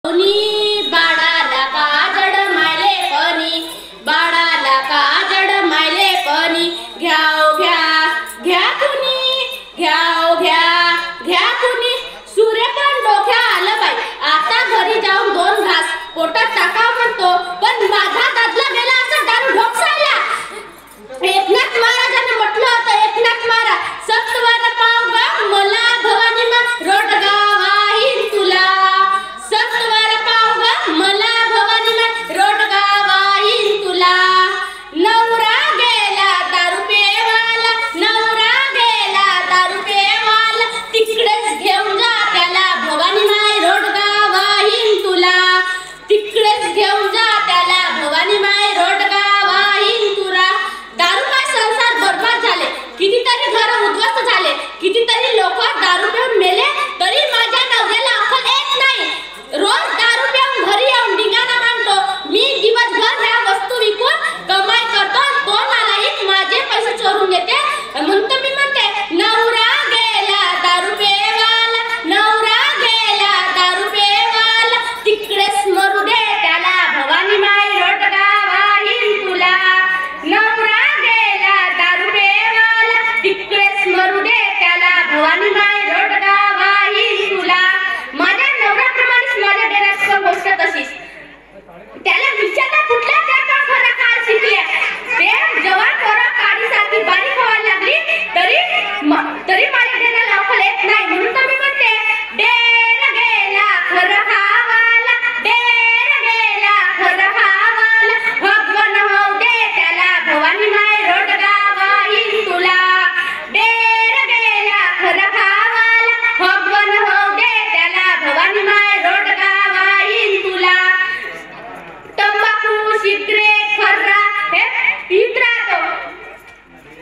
कुणी बाळाला काजड मायले पणी, बाळाला काजड मायले पणी, घ्याव घ्या घ्या कुणी, घ्याव घ्या घ्या कुणी. सूर्य पण डोक्या आलं बाई, आता घरी जाऊन 2 घास पोटात टाकाव म्हणतो, पण माझा दादला गेला असं दारू ढोकसायला. एकनाथ महाराजांनी म्हटलं होतं, एकनाथ महाराज सत्वर पाव ग मला भवानी मा रोडगा वाहीन तुला, सत्वर पाव ग मला भवानी मा रोडगा वाहीन तुला. नवरा गेला दारू पेवाला, नवरा गेला दारू पेवाला, तिकडेच घेऊन जा त्याला भवानी माय रोडगा वाहीन तुला, तिकडेच घेऊन जा त्याला भवानी माय रोडगा वाहीन तुला. दारू काय संसार बर्बाद झाले, कितीतरी घर उद्ध्वस्त झाले, कितीतरी लोक दारू पिऊन मेले, तरी माझ्या नवऱ्याला अक्कल येत नाही. रोज दारू पिऊन घरी येऊन ढिंगाणा मांडतो. मी दिवसभर ह्या वस्तू विकून कमाई करतो, तो नालायक माझे पैसे चोरून घेते. म्हणून मी म्हणते, नवरा गेला दारू पेवाला, नवरा गेला दारू पेवाला, तिकडेच मरू दे त्याला भवानी माय रोडगा वाहीन तुला. नवरा गेला दारू पेवाला, तिकडेच मरू दे त्याला भवानी माय रोडगा वाहीन तुला. माझ्या नवऱ्याप्रमाणेच माझ्या डेऱ्यात पण गोष्ट तशीच. त्याला विचारता कुठल्या त्या पण खरं काल शिकले. ते जवान पोरं काडीसारखी बारीक व्हायला लागली, तरी माझ्या डेऱ्याला अक्कल येत नाही. म्हणून तर मी म्हणते, डेर गेला खरं खावाला, डेर गेला खरं खावाला, भगवान होऊ दे त्याला भवानी माय रोडगा वाहीन तुला. डेर गेला खरं खावाला, भगवान होऊ दे त्याला भवानी माय रोडगा वाहीन तुला. तंबाखू सिगरेट खर्रा हे पीत राहतो.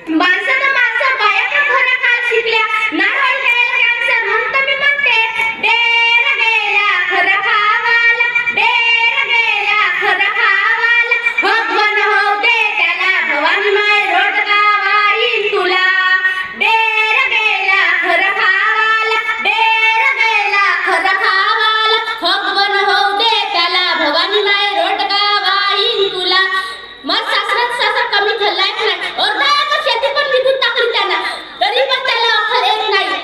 माणसं तर माणसं, बाया पण खरं काल शिकल्या. नारळ घ्यायला कॅन्सर. म्हणून तर मी म्हणते, डेर गेला खरं खावाला, डेर गेला खरं खावाला, भगवान होऊ दे त्याला भवानी माय रोडगा वाहीन तुला. डेर गेला खरं खावाला, डेर गेला खरं खावाला, भगवान होऊ दे त्याला भवानी माय रोडगा वाहीन तुला. मग सासरा कमी खाल्लाय नाही, अर्धा एकर शेती पण विकून टाकली त्यानं, तरी पण त्याला अक्कल येत नाही,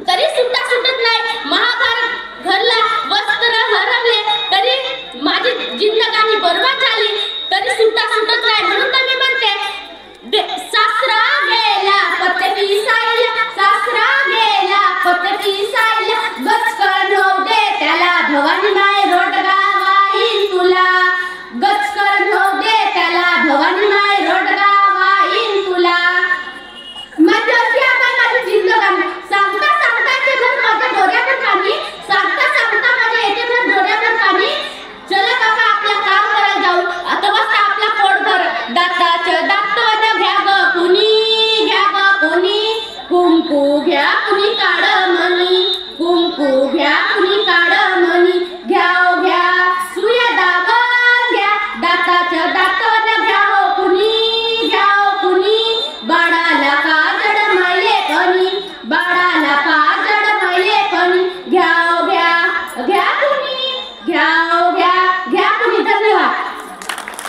तरी सुद्धा सुटत नाही. महाभारत घडला, वस्त्र हरवले, तरी माझी जिंदगानी बर्बाद झाली, तरी सुद्धा सुटत नाही. म्हणून तर मी म्हणते, सासरा गेला पत्ते पिसायला, सासरा गेला पत्ते पिसायला, गचकन होऊ दे त्याला भवानी माय रोडगा वाहीन तुला, गचकन होऊ दे त्याला भवानी माय रोडगा वाहीन तुला. माझी अशी आता माझी जिंदगानी, सांगता सांगता ते घर माझ्या डोळ्यावर पाणी, सांगता सांगता माझ्या येते घर डोळ्यावर पाणी. चला बाबा आपला काम करायला जाऊ, आता वाजता आपला पोट भर. दाताचं दातवण घ्या ग कुणी, घ्या ग कुणी, कुंकू घ्या कुणी काढ मणी, कुंकू घ्या